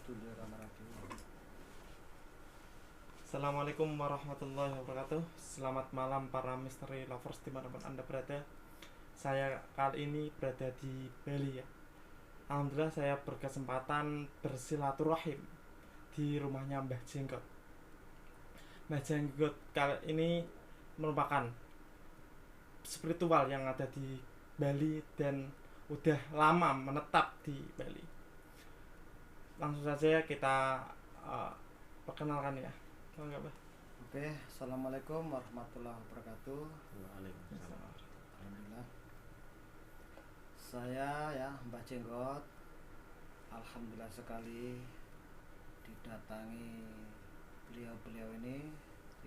Studio Rama Radio. Assalamualaikum warahmatullahi wabarakatuh. Selamat malam para misteri lovers dimanapun anda berada. Saya kali ini berada di Bali ya. Alhamdulillah saya berkesempatan bersilaturahim di rumahnya Mbah Jenggot. Mbah Jenggot kali ini merupakan spiritual yang ada di Bali dan udah lama menetap di Bali. Langsung saja kita perkenalkan ya. Oke, assalamualaikum warahmatullahi wabarakatuh. Waalaikumsalam. Alhamdulillah. Saya ya Mbah Jenggot. Alhamdulillah sekali didatangi beliau-beliau ini,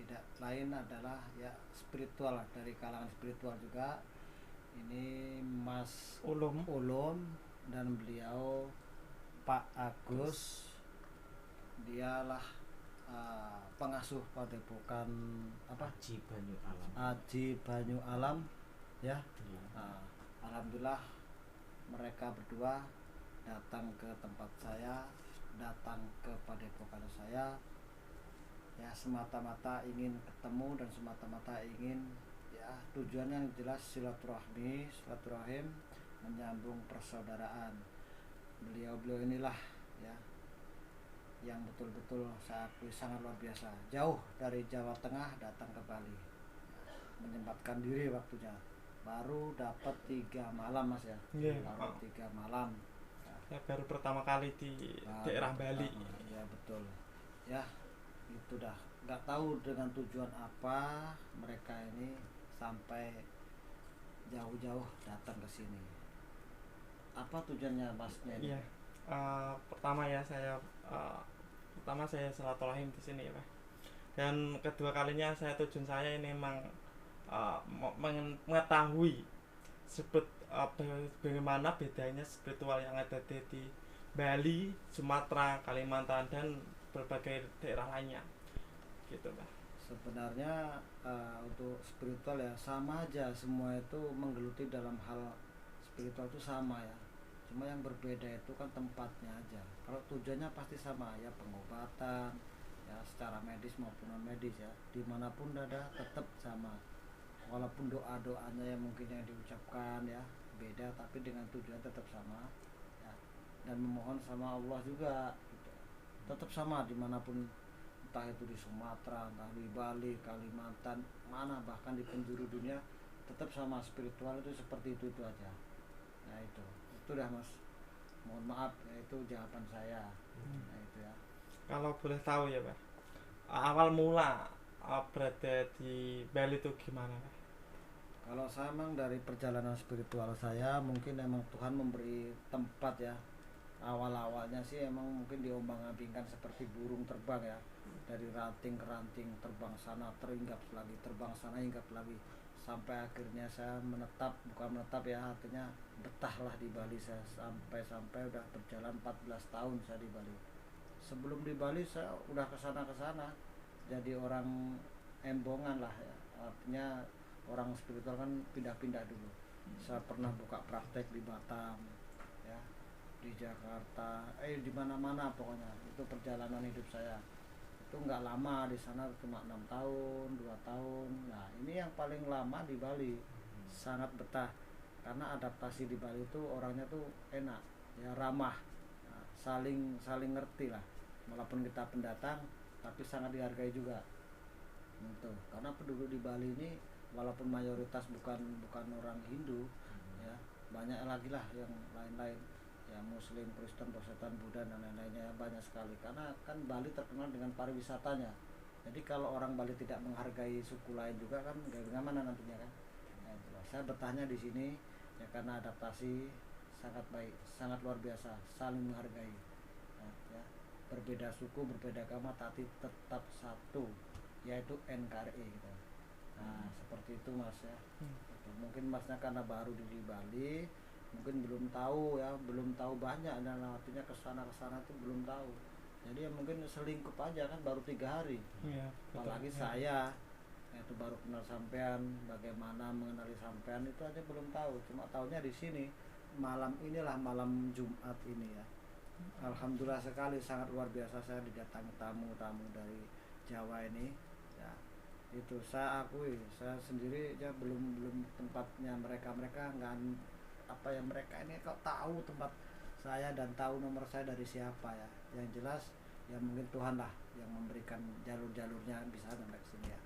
tidak lain adalah ya spiritual, dari kalangan spiritual juga. Ini Mas Ulum dan beliau Pak Agus. Dialah pengasuh padepokan Aji Banyu Alam. Aji Banyu Alam ya. Iya. Alhamdulillah mereka berdua datang ke tempat saya, datang ke padepokan saya ya, semata-mata ingin ketemu dan semata-mata ingin ya, tujuannya yang jelas silaturahim, menyambung persaudaraan. Beliau inilah ya yang betul-betul saya akui sangat luar biasa, jauh dari Jawa Tengah datang ke Bali, menyempatkan diri waktunya. Baru dapat 3 malam Mas ya. Baru 3 malam ya, baru pertama kali di daerah Bali. Ya betul ya, itu dah nggak tahu dengan tujuan apa mereka ini sampai jauh-jauh datang ke sini. Apa tujuannya Masnya ini? Iya. Pertama saya silaturahim di sini ya, Pak. Dan kedua kalinya tujuan saya ini memang mengetahui bagaimana bedanya spiritual yang ada di Bali, Sumatera, Kalimantan dan berbagai daerah lainnya. Gitu, Pak. Sebenarnya untuk spiritual ya sama aja, semua itu menggeluti dalam hal spiritual itu sama ya. Cuma yang berbeda itu kan tempatnya aja. Kalau tujuannya pasti sama ya, pengobatan ya, secara medis maupun non medis ya, dimanapun ada tetap sama. Walaupun doanya yang mungkin yang diucapkan ya beda, tapi dengan tujuan tetap sama ya. Dan memohon sama Allah juga gitu. Tetap sama dimanapun, entah itu di Sumatera, entah di Bali, Kalimantan, mana bahkan di penjuru dunia, tetap sama. Spiritual itu seperti itu aja. Nah itu dah Mas, mohon maaf ya, itu jawaban saya. Nah itu ya. Kalau boleh tahu ya, Pak, awal mula berada di Bali itu gimana, Pak? Kalau saya memang dari perjalanan spiritual saya, mungkin emang Tuhan memberi tempat ya. Awal-awalnya sih emang mungkin diombang-ambingkan seperti burung terbang ya, dari ranting ke ranting, terbang sana terhinggap lagi, terbang sana hinggap lagi, sampai akhirnya saya bukan menetap ya, artinya betahlah di Bali. Saya sampai udah berjalan 14 tahun saya di Bali. Sebelum di Bali saya udah kesana jadi orang embongan lah ya, artinya orang spiritual kan pindah-pindah dulu. Saya pernah buka praktek di Batam ya, di Jakarta, di mana-mana pokoknya. Itu perjalanan hidup saya. Itu nggak lama di sana, cuma 6 tahun, 2 tahun. Nah ini yang paling lama di Bali, sangat betah karena adaptasi di Bali itu orangnya tuh enak ya, ramah, nah, saling ngerti lah. Walaupun kita pendatang tapi sangat dihargai juga gitu. Karena penduduk di Bali ini walaupun mayoritas bukan orang Hindu ya, banyak lagi lah yang lain-lain ya, Muslim, Kristen, Protestan, Buddha dan lain-lainnya ya, banyak sekali. Karena kan Bali terkenal dengan pariwisatanya. Jadi kalau orang Bali tidak menghargai suku lain juga kan bagaimana nantinya kan. Nah, itulah. Saya bertanya di sini ya karena adaptasi sangat baik, sangat luar biasa, saling menghargai. Nah, ya, berbeda suku, berbeda agama tapi tetap satu, yaitu NKRI gitu. Nah, seperti itu Mas ya. Mungkin Masnya karena baru di Bali, mungkin belum tahu ya, belum tahu banyak, dan artinya kesana itu belum tahu. Jadi ya mungkin selingkup aja kan, baru 3 hari Ya, apalagi betul, saya itu baru kenal sampean, bagaimana mengenali sampean itu aja belum tahu. Cuma tahunya di sini malam inilah, malam Jumat ini ya, Alhamdulillah sekali, sangat luar biasa saya didatangi tamu-tamu dari Jawa ini. Ya, itu saya akui, saya sendiri ya belum tempatnya mereka nggak apa ya, mereka ini kok tahu tempat saya dan tahu nomor saya dari siapa ya. Yang jelas ya mungkin Tuhan lah yang memberikan jalur-jalurnya bisa sampai ke sini ya.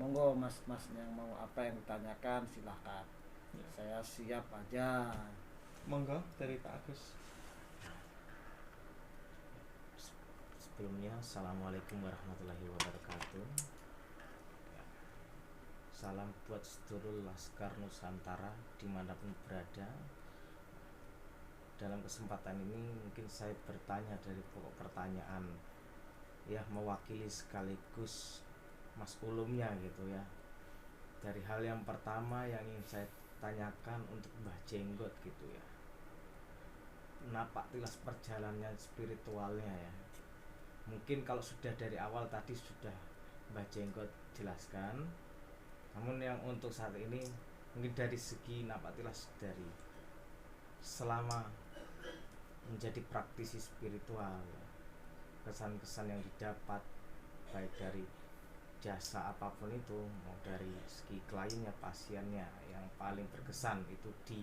Monggo mas-mas yang mau apa yang ditanyakan silahkan. Ya. Saya siap aja. Monggo dari Pak Agus. Sebelumnya, Assalamualaikum warahmatullahi wabarakatuh. Ya, salam buat seluruh Laskar Nusantara dimanapun berada. Dalam kesempatan ini mungkin saya bertanya dari pokok pertanyaan, ya mewakili sekaligus Mas Ulumnya gitu ya. Dari hal yang pertama yang ingin saya tanyakan untuk Mbah Jenggot gitu ya, napak tilas perjalanannya spiritualnya ya. Mungkin kalau sudah dari awal tadi sudah Mbah Jenggot jelaskan, namun yang untuk saat ini mungkin dari segi napak tilas dari selama menjadi praktisi spiritual ya, kesan-kesan yang didapat baik dari jasa apapun itu, mau dari segi kliennya, pasiennya, yang paling berkesan itu di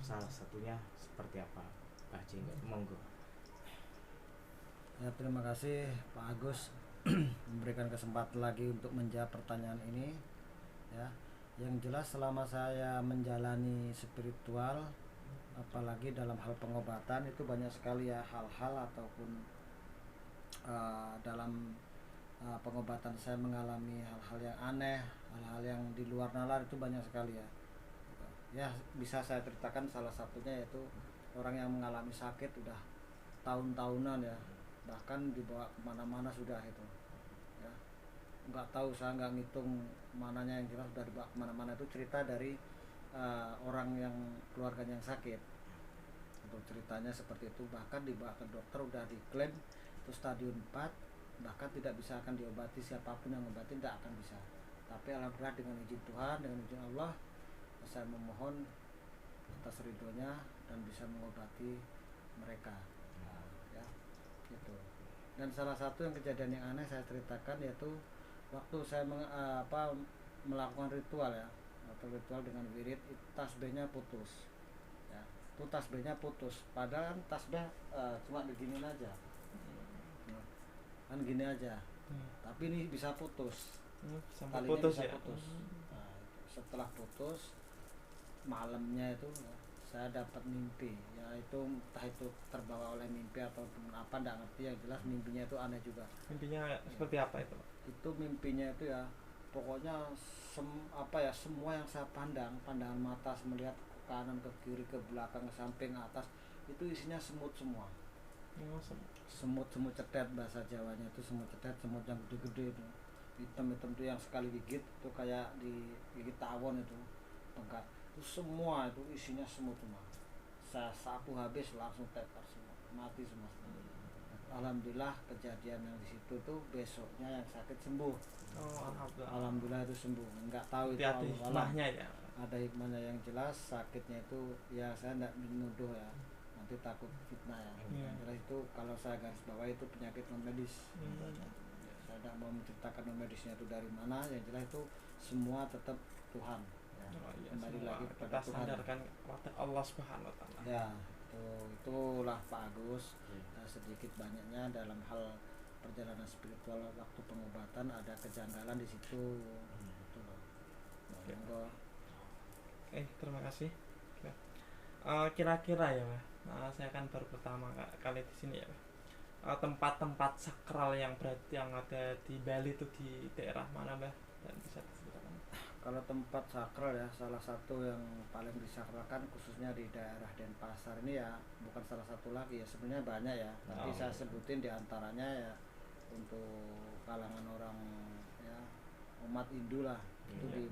salah satunya seperti apa Mbah Jenggot, monggo. Ya, terima kasih Pak Agus memberikan kesempatan lagi untuk menjawab pertanyaan ini. Ya, yang jelas selama saya menjalani spiritual, apalagi dalam hal pengobatan, itu banyak sekali ya hal-hal ataupun dalam pengobatan saya mengalami hal-hal yang aneh, hal-hal yang di luar nalar, itu banyak sekali ya. Ya, bisa saya ceritakan salah satunya yaitu orang yang mengalami sakit udah tahun-tahunan ya, bahkan dibawa kemana-mana sudah itu ya, nggak tahu, saya nggak ngitung mananya, yang jelas sudah dibawa kemana-mana. Itu cerita dari orang yang keluarganya yang sakit, untuk ceritanya seperti itu. Bahkan dibawa ke dokter udah diklaim itu stadium 4, bahkan tidak bisa akan diobati, siapapun yang mengobati tidak akan bisa. Tapi alhamdulillah dengan izin Tuhan, dengan izin Allah, saya memohon atas ridhonya dan bisa mengobati mereka. Nah, ya gitu. Dan salah satu yang kejadian yang aneh saya ceritakan yaitu waktu saya melakukan ritual ya, atau ritual dengan wirid, tasbihnya putus ya. Itu tasbihnya putus, padahal tasbih cuma begini aja, nah, kan gini aja, tapi ini bisa putus, Sampai talinya putus bisa ya. putus. Nah, setelah putus malamnya itu ya, saya dapat mimpi ya, itu entah itu terbawa oleh mimpi ataupun apa, nggak ngerti. Yang jelas mimpinya itu aneh juga. Mimpinya seperti apa itu? Itu mimpinya itu ya pokoknya semua yang saya pandangan mata, melihat ke kanan, ke kiri, ke belakang, ke samping, atas, itu isinya semut semua. Semut cetet, bahasa Jawanya itu semut cetet, semut yang gede-gede itu, hitam-hitam itu, yang sekali gigit itu kayak digigit tawon itu, bengkak. Itu semua itu isinya semut semua. Saya sapu habis, langsung tepar semua, mati semua. Alhamdulillah kejadian yang di situ tuh besoknya yang sakit sembuh. Oh, Alhamdulillah itu sembuh. Enggak tahu itu ada Allah. hikmahnya ya. Ada hikmahnya, yang jelas sakitnya itu ya saya enggak menuduh ya, nanti takut fitnah ya. Yang jelas itu kalau saya garis bawah itu penyakit non medis. Saya tidak mau menceritakan non medisnya itu dari mana, yang jelas itu semua tetap Tuhan ya. Kembali lagi kepada kita Tuhan. sandarkan kepada Allah Subhanahu wa taala. Ya, itulah Pak Agus. Sedikit banyaknya dalam hal perjalanan spiritual waktu pengobatan ada kejanggalan di situ. Gitu loh. Monggo. Oke, terima kasih. Kira-kira ya, Mbak. Saya kan baru pertama kali di sini ya, Mbak. Tempat-tempat sakral yang berarti yang ada di Bali itu di daerah mana, Mbak? Dan bisa diceritakan. Kalau tempat sakral ya, salah satu yang paling disakralkan khususnya di daerah Denpasar ini ya, bukan salah satu lagi ya, sebenarnya banyak ya, tapi saya sebutin diantaranya ya untuk kalangan orang ya, umat Hindu lah, itu di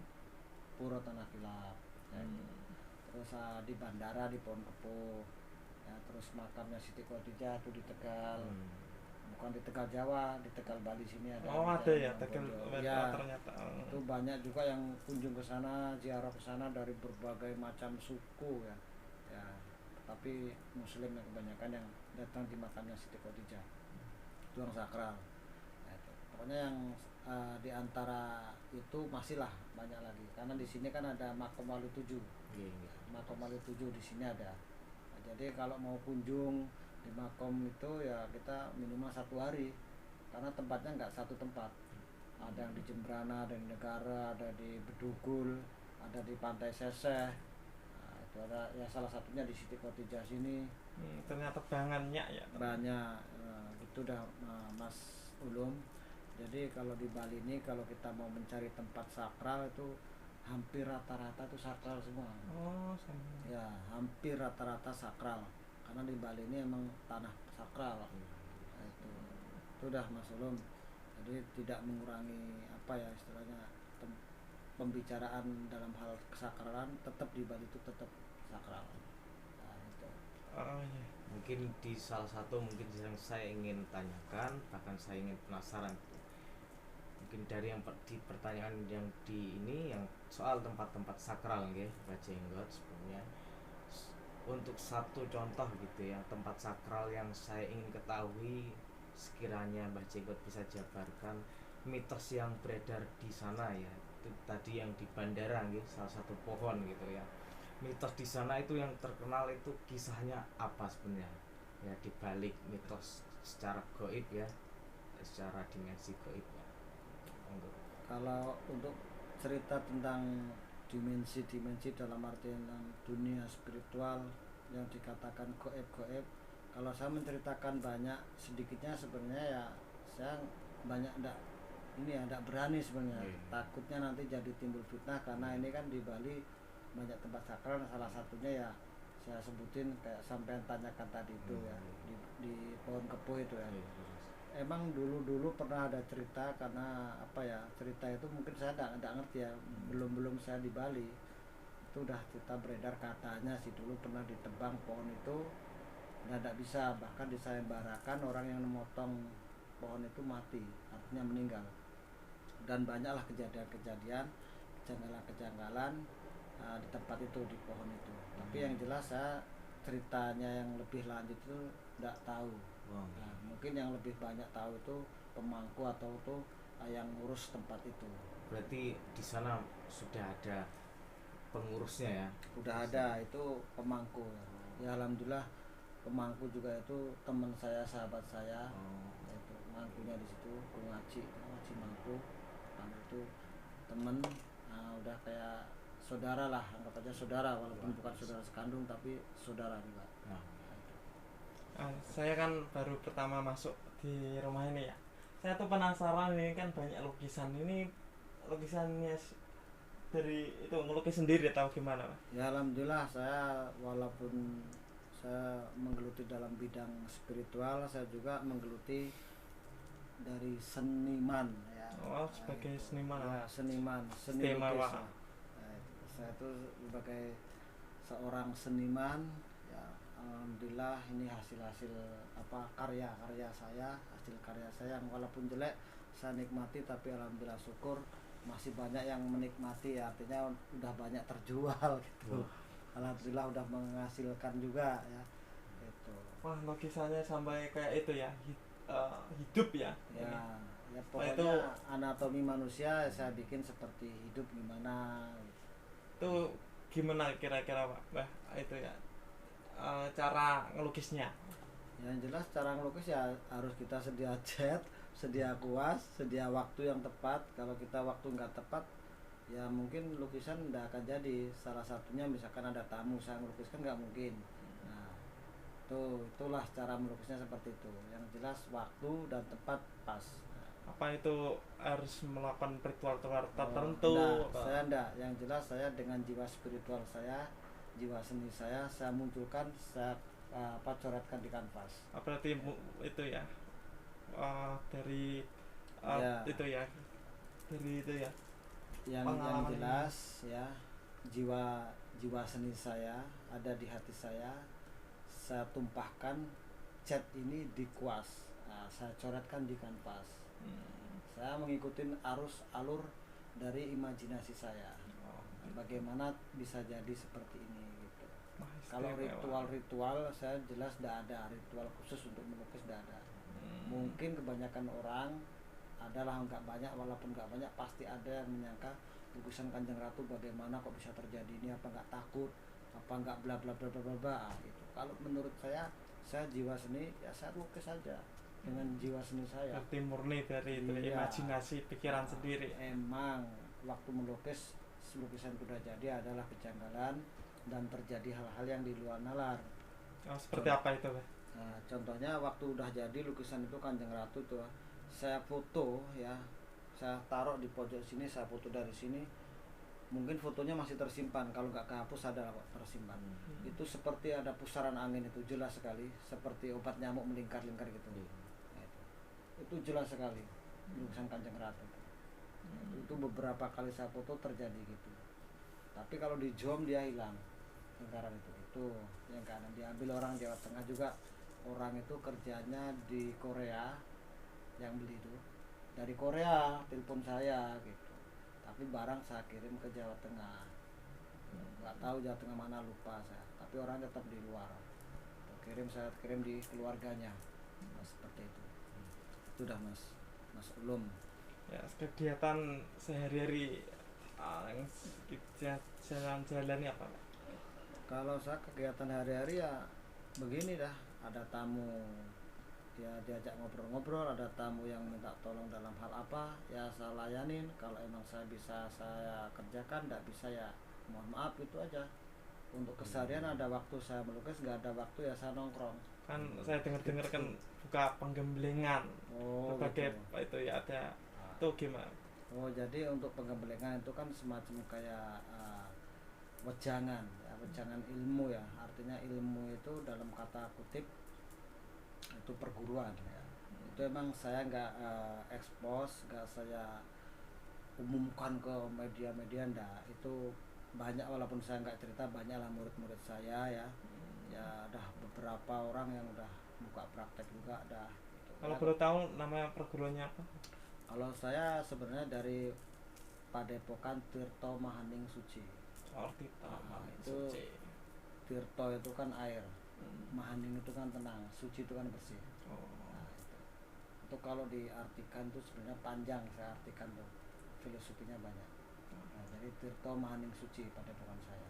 Puro Tanah Kilap ya. Terus di bandara di Pohon Kepuh ya, terus makamnya Siti Khadijah itu di Tegal, bukan di Tegal Jawa, di Tegal Bali sini ada. Oh, ada ya, Tegal ya, ternyata. Itu banyak juga yang kunjung ke sana, ziarah ke sana dari berbagai macam suku ya. Ya, tetap tapi muslim yang kebanyakan yang datang di makamnya Siti Khadijah itu yang sakral. Nah, itu. Pokoknya yang di antara itu masih lah banyak lagi karena di sini kan ada makom wali 7. Makom wali 7 di sini ada. Nah, jadi kalau mau kunjung di makom itu ya kita minimal 1 hari karena tempatnya nggak satu tempat. Ada yang di Jembrana, ada di Negara, ada di Bedugul, ada di Pantai Seseh. Nah, itu ada ya salah satunya di Siti Khadijah sini. Ternyata banyak ya. Banyak itu dah Mas Ulum. Jadi kalau di Bali ini kalau kita mau mencari tempat sakral itu hampir rata-rata itu sakral semua. Oh, sama. Ya, hampir rata-rata sakral. Karena di Bali ini emang tanah sakral. Nah, itu dah Mas Ulum. Jadi tidak mengurangi apa ya istilahnya pembicaraan dalam hal kesakralan tetap di Bali itu tetap sakral. Nah, itu. Oh iya. Mungkin di salah satu mungkin yang saya ingin tanyakan, bahkan saya ingin penasaran, mungkin dari yang di pertanyaan yang di ini yang soal tempat-tempat sakral nggih Mbah Jenggot sebenarnya untuk satu contoh gitu ya tempat sakral yang saya ingin ketahui sekiranya Mbah Jenggot bisa jabarkan mitos yang beredar di sana ya itu tadi yang di bandara nggih salah satu pohon gitu ya mitos di sana itu yang terkenal itu kisahnya apa sebenarnya ya dibalik mitos secara gaib ya secara dimensi gaib ya Kalau untuk cerita tentang dimensi-dimensi dalam artian dunia spiritual yang dikatakan gaib-gaib, kalau saya menceritakan banyak sedikitnya sebenarnya ya saya banyak enggak berani sebenarnya. Takutnya nanti jadi timbul fitnah karena ini kan di Bali banyak tempat sakral, salah satunya ya saya sebutin kayak sampean tanyakan tadi itu ya di pohon kepuh itu ya. Emang dulu pernah ada cerita karena apa ya cerita itu mungkin saya tidak ngerti ya belum saya di Bali itu udah cerita beredar katanya sih dulu pernah ditebang pohon itu dan tidak bisa bahkan disayembarakan orang yang memotong pohon itu mati artinya meninggal dan banyaklah kejadian-kejadian kejanggalan-kejanggalan di tempat itu di pohon itu tapi yang jelas saya ceritanya yang lebih lanjut itu tidak tahu. Nah, mungkin yang lebih banyak tahu itu pemangku atau itu yang ngurus tempat itu. Berarti di sana sudah ada pengurusnya ya? Udah ada itu pemangku. Ya alhamdulillah pemangku juga itu teman saya sahabat saya. Itu mangkunya di situ ngaji mangku. Nah, itu teman udah kayak saudara lah anggap aja saudara walaupun bukan saudara sekandung tapi saudara juga. Saya kan baru pertama masuk di rumah ini ya. Saya tuh penasaran ini kan banyak lukisan ini lukisannya dari itu ngelukis sendiri atau gimana Pak? Ya alhamdulillah saya walaupun saya menggeluti dalam bidang spiritual saya juga menggeluti dari seniman ya. Oh sebagai seniman. Ya, seni lukis. Saya tuh sebagai seorang seniman ya alhamdulillah ini hasil karya saya yang walaupun jelek saya nikmati tapi alhamdulillah syukur masih banyak yang menikmati ya artinya udah banyak terjual gitu. Alhamdulillah udah menghasilkan juga ya itu. Wah lukisannya sampai kayak itu ya hidup ya. Ya pokoknya itu anatomi manusia saya bikin seperti hidup gimana itu gimana kira-kira Pak itu ya cara ngelukisnya. Yang jelas cara ngelukis ya harus kita sedia cat, sedia kuas, sedia waktu yang tepat. Kalau kita waktu nggak tepat ya mungkin lukisan nggak akan jadi. Salah satunya misalkan ada tamu saya ngelukiskan nggak mungkin. Nah itulah cara melukisnya seperti itu. Yang jelas waktu dan tepat pas. Apa itu harus melakukan ritual tertentu? Saya enggak. Yang jelas saya dengan jiwa spiritual saya, jiwa seni saya munculkan, saya coretkan di kanvas. Berarti itu ya dari itu ya dari itu ya. Yang jelas ya jiwa seni saya ada di hati saya tumpahkan cat ini di kuas. Saya coretkan di kanvas. Saya mengikuti alur dari imajinasi saya. Bagaimana bisa jadi seperti ini gitu. Wah, Kalau istimewa. ritual saya jelas tidak ada ritual khusus untuk melukis, tidak ada. Mungkin kebanyakan orang adalah nggak banyak, walaupun nggak banyak pasti ada yang menyangka lukisan Kanjeng Ratu bagaimana kok bisa terjadi ini, apa nggak takut, apa nggak bla bla bla bla bla bla. Itu kalau menurut saya jiwa seni ya saya lukis saja dengan jiwa seni saya. Berarti murni dari itu Iya. imajinasi pikiran sendiri. Emang waktu melukis lukisan sudah jadi adalah kejanggalan dan terjadi hal-hal yang di luar nalar. Oh, seperti apa itu, Pak? Nah, contohnya waktu udah jadi lukisan itu Kanjeng Ratu tuh, saya foto ya, saya taruh di pojok sini, saya foto dari sini. Mungkin fotonya masih tersimpan, kalau nggak kehapus ada kok tersimpan. Itu seperti ada pusaran angin, itu jelas sekali, seperti obat nyamuk melingkar-lingkar gitu. Nah, itu jelas sekali lukisan Kanjeng Ratu. Itu beberapa kali saya foto terjadi gitu. Tapi kalau di zoom dia hilang lingkaran itu yang kanan diambil orang Jawa Tengah juga. Orang itu kerjanya di Korea, yang beli itu dari Korea, telepon saya gitu, tapi barang saya kirim ke Jawa Tengah, nggak tahu Jawa Tengah mana, lupa saya, tapi orang tetap di luar. Saya kirim di keluarganya. Nah, seperti itu. Itu dah Mas Ulum. Ya, kegiatan sehari-hari yang jalan-jalan ini apa, Pak? Kalau saya kegiatan hari-hari ya begini dah, ada tamu dia diajak ngobrol-ngobrol, ada tamu yang minta tolong dalam hal apa ya saya layanin. Kalau emang saya bisa saya kerjakan, tidak bisa ya mohon maaf, itu aja. Untuk keseharian ada waktu saya melukis, nggak ada waktu ya saya nongkrong. Kan saya dengar-dengar kan buka penggemblengan berbagai Gitu. itu ya, ada itu gimana? Jadi untuk pengembelengan itu kan semacam kayak wejangan ya, wejangan ilmu ya. Artinya ilmu itu dalam kata kutip itu perguruan ya. Itu emang saya nggak expose, nggak saya umumkan ke media-media, ndak. Itu banyak, walaupun saya nggak cerita, banyaklah murid-murid saya ya. Ya udah beberapa orang yang udah buka praktek juga dah gitu. Kalau Ya, baru tahu nama perguruannya apa? kalau saya sebenarnya dari Padepokan Tirto Mahaning Suci. Ortita, Itu Tirto itu kan air, Mahaning itu kan tenang, suci itu kan bersih. Oh. Nah, itu kalau diartikan tuh sebenarnya panjang, saya artikan tuh filosofinya banyak. Nah, jadi Tirto Mahaning Suci Padepokan saya.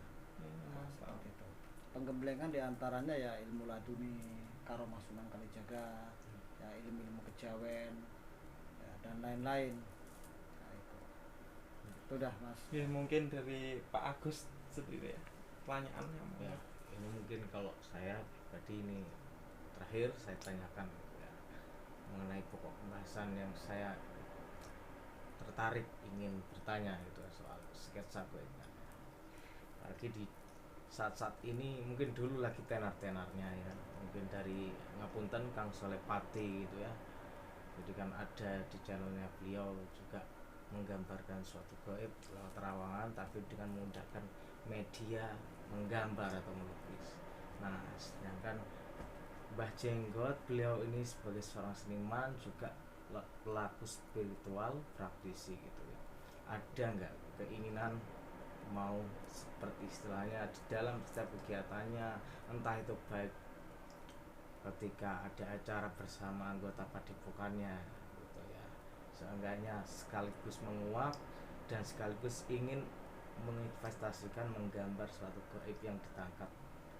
Nah, seperti itu. Penggemblengan diantaranya ya ilmu laduni, Karomah Sunan Kalijaga, ya ilmu-ilmu kejawen, ya, dan lain-lain. Nah, itu dah Mas. Ya, mungkin dari Pak Agus sendiri ya, pertanyaannya Ya, ini mungkin kalau saya pribadi ini terakhir saya tanyakan ya, mengenai pokok pembahasan yang saya tertarik ingin bertanya itu soal sketsa kulitnya. Lagi di saat-saat ini mungkin dulu lagi tenar-tenarnya ya, mungkin dari ngapunten Kang Soleh Pati gitu ya. Jadi kan ada di channelnya beliau juga menggambarkan suatu gaib lewat terawangan, tapi dengan menggunakan media menggambar atau melukis. Nah, sedangkan Mbah Jenggot beliau ini sebagai seorang seniman juga pelaku spiritual praktisi gitu ya. Ada nggak keinginan mau seperti istilahnya di dalam setiap kegiatannya, entah itu baik ketika ada acara bersama anggota padepokannya gitu ya, seenggaknya sekaligus menguap dan sekaligus ingin menginvestasikan menggambar suatu gaib yang ditangkap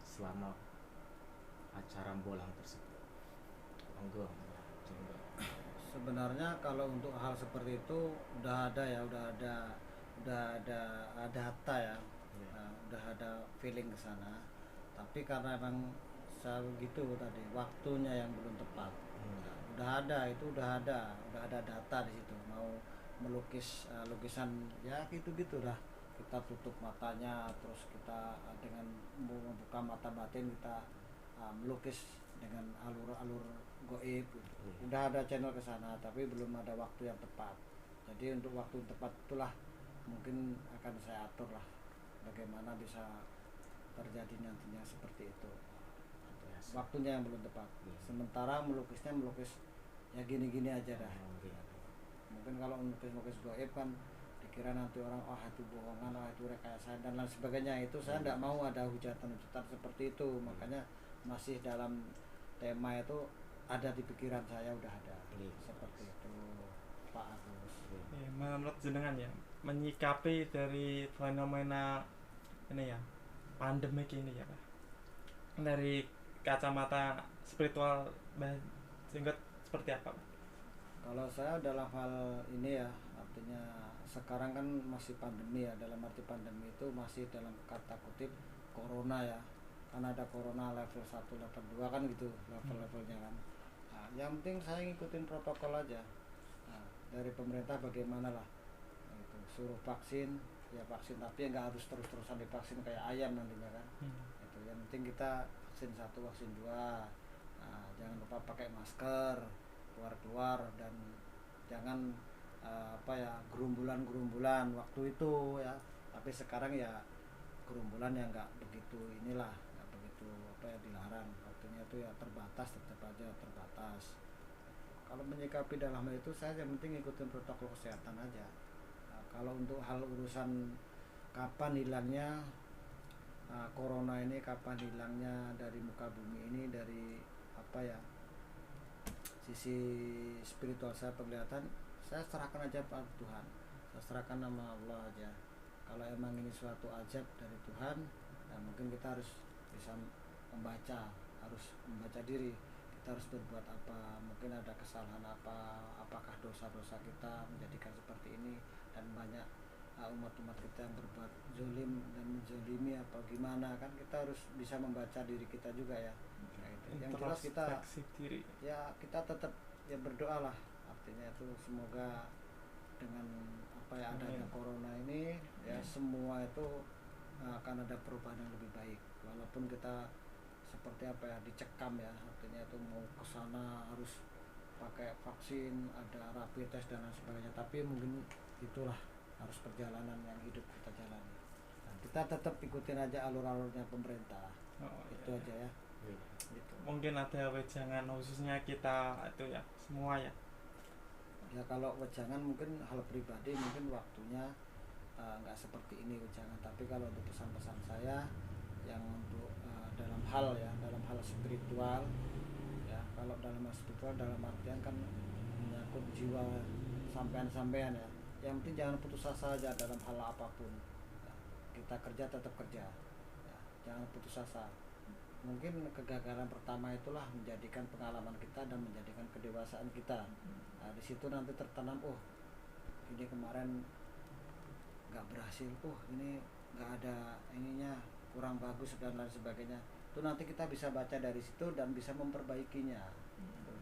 selama acara bolang tersebut. Monggo. Sebenarnya kalau untuk hal seperti itu udah ada ya, udah ada data ya. Nah, udah ada feeling ke sana. Tapi karena emang saya begitu tadi, waktunya yang belum tepat. Nah, udah ada data di situ. Mau melukis lukisan ya gitu-gitu dah. Kita tutup matanya, terus kita dengan membuka mata batin kita melukis dengan alur-alur goib gitu. Udah ada channel ke sana, tapi belum ada waktu yang tepat. Jadi untuk waktu yang tepat itulah mungkin akan saya atur lah, bagaimana bisa terjadi nantinya seperti itu. Waktunya yang belum tepat. Sementara melukis ya gini-gini aja dah. Mungkin kalau melukis goib kan di dikira nanti orang oh itu bohongan, oh itu rekayasa dan lain sebagainya. Itu saya tidak mau ada hujatan-hujatan seperti itu, makanya masih dalam tema itu ada di pikiran saya, udah ada seperti itu Pak Agus. Menurut jenengan ya, menyikapi dari fenomena ini ya, pandemi ini ya Pak, dari kacamata spiritual Jenggot seperti apa Pak? Kalau saya dalam hal ini ya, artinya sekarang kan masih pandemi ya, dalam arti pandemi itu masih dalam kata kutip corona ya, karena ada corona level 1, level 2 kan gitu level-levelnya kan. Nah, yang penting saya ngikutin protokol aja. Nah, dari pemerintah bagaimana lah, nah, itu suruh vaksin ya vaksin, tapi nggak harus terus-terusan divaksin kayak ayam nantinya kan. Itu yang penting kita vaksin 1, vaksin 2. Nah, jangan lupa pakai masker keluar-keluar dan jangan gerumbulan waktu itu ya. Tapi sekarang ya gerumbulan yang nggak begitu inilah, nggak begitu dilarang, waktunya itu ya terbatas, tetap aja terbatas. Kalau menyikapi dalam hal itu saya yang penting ikutin protokol kesehatan aja. Nah, kalau untuk hal urusan kapan hilangnya corona ini, kapan hilangnya dari muka bumi ini, dari sisi spiritual saya, penglihatan saya serahkan aja pada Tuhan, saya serahkan nama Allah aja. Kalau emang ini suatu ajab dari Tuhan, nah mungkin kita harus bisa harus membaca diri, kita harus berbuat apa, mungkin ada kesalahan apa, apakah dosa-dosa kita menjadikan seperti ini, dan banyak umat-umat kita yang berbuat zolim dan menzolimi apa gimana kan, kita harus bisa membaca diri kita juga ya. Nah, itu. Yang jelas kita diri. Ya kita tetap ya berdoa lah, artinya itu semoga dengan adanya corona ini ya semua itu akan ada perubahan yang lebih baik, walaupun kita seperti dicekam ya, artinya itu mau kesana harus pakai vaksin, ada rapid test dan lain sebagainya, tapi mungkin itulah harus perjalanan yang hidup kita jalani. Nah, kita tetap ikutin aja alur-alurnya pemerintah. Itu aja ya. Gitu. Mungkin ada wejangan khususnya kita itu ya semua ya. Ya kalau wejangan mungkin hal pribadi, mungkin waktunya nggak seperti ini wejangan, tapi kalau untuk pesan-pesan saya yang untuk dalam hal spiritual ya, kalau dalam hal spiritual dalam artian kan menyangkut jiwa sampean ya. Yang penting jangan putus asa aja dalam hal apapun ya. Kita kerja tetap kerja ya, jangan putus asa. Mungkin kegagalan pertama itulah menjadikan pengalaman kita dan menjadikan kedewasaan kita. Nah, di situ nanti tertanam, ini kemarin nggak berhasil, ini nggak ada ininya, kurang bagus dan lain sebagainya. Itu nanti kita bisa baca dari situ dan bisa memperbaikinya.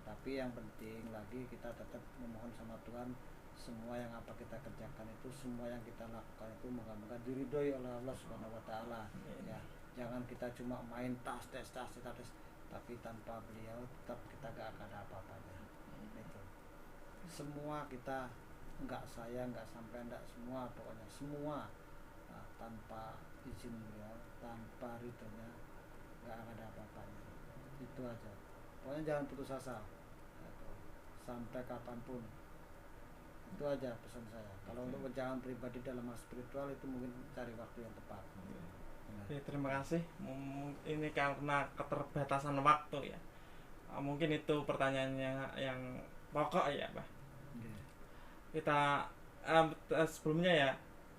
Tapi yang penting lagi kita tetap memohon sama Tuhan, semua yang apa kita kerjakan itu, semua yang kita lakukan itu moga-moga diridhoi oleh Allah Subhanahu wa taala ya. Jangan kita cuma main tes, tapi tanpa beliau tetap kita gak akan ada apa-apanya. Itu. Semua kita enggak sampai enggak semua, pokoknya semua tanpa izin beliau, tanpa ridhonya enggak akan ada apa-apanya. Itu aja. Pokoknya jangan putus asa. Sampai kapanpun. Itu aja pesan saya. Kalau untuk wejangan pribadi dalam hal spiritual itu mungkin cari waktu yang tepat. Ya, terima kasih. Ini karena keterbatasan waktu ya. Mungkin itu pertanyaannya yang pokok ya, Pak. Kita sebelumnya ya,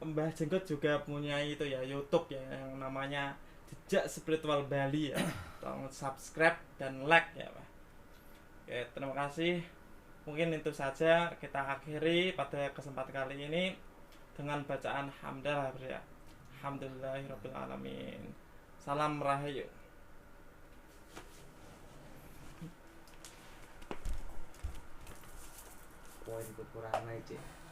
Mbah Jenggot juga punya itu ya, YouTube ya, yang namanya Jejak Spiritual Bali ya. Tolong subscribe dan like ya, Pak. Oke, terima kasih. Mungkin itu saja, kita akhiri pada kesempatan kali ini dengan bacaan hamdalah ya. Alhamdulillahirabbil alamin. Salam rahayu. Poin kekurangan aja.